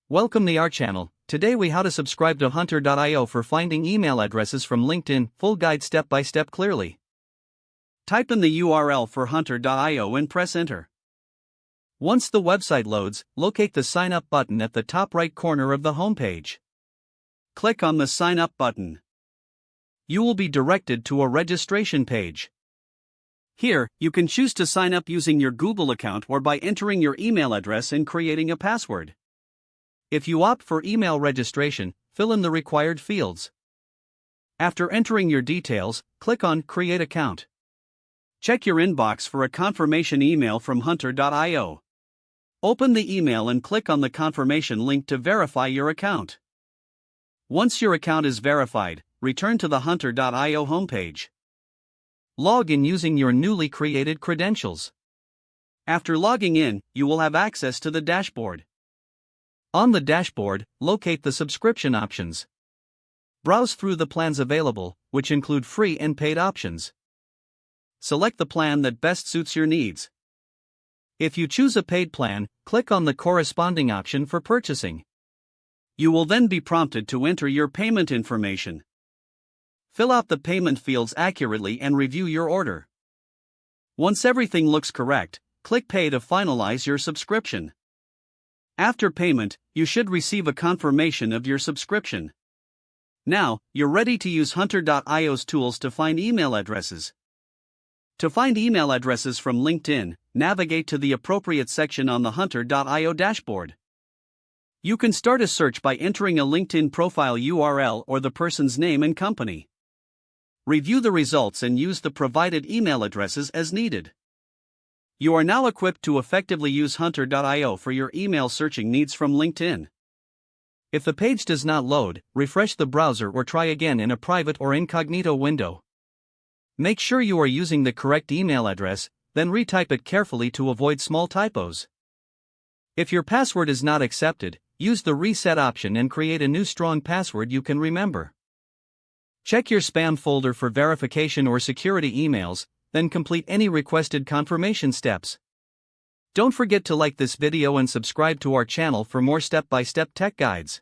Welcome to our channel. Today we how to subscribe to Hunter.io for finding email addresses from LinkedIn, full guide step by step clearly. Type in the URL for Hunter.io and press enter. Once the website loads, locate the sign up button at the top right corner of the homepage. Click on the sign up button. You will be directed to a registration page. Here, you can choose to sign up using your Google account or by entering your email address and creating a password. If you opt for email registration, fill in the required fields. After entering your details, click on Create Account. Check your inbox for a confirmation email from Hunter.io. Open the email and click on the confirmation link to verify your account. Once your account is verified, return to the Hunter.io homepage. Log in using your newly created credentials. After logging in, you will have access to the dashboard. On the dashboard, locate the subscription options. Browse through the plans available, which include free and paid options. Select the plan that best suits your needs. If you choose a paid plan, click on the corresponding option for purchasing. You will then be prompted to enter your payment information. Fill out the payment fields accurately and review your order. Once everything looks correct, click Pay to finalize your subscription. After payment, you should receive a confirmation of your subscription. Now, you're ready to use Hunter.io's tools to find email addresses. To find email addresses from LinkedIn, navigate to the appropriate section on the Hunter.io dashboard. You can start a search by entering a LinkedIn profile URL or the person's name and company. Review the results and use the provided email addresses as needed. You are now equipped to effectively use Hunter.io for your email searching needs from LinkedIn. If the page does not load, refresh the browser or try again in a private or incognito window. Make sure you are using the correct email address, then retype it carefully to avoid small typos. If your password is not accepted, use the reset option and create a new strong password you can remember. Check your spam folder for verification or security emails, then complete any requested confirmation steps. Don't forget to like this video and subscribe to our channel for more step-by-step tech guides.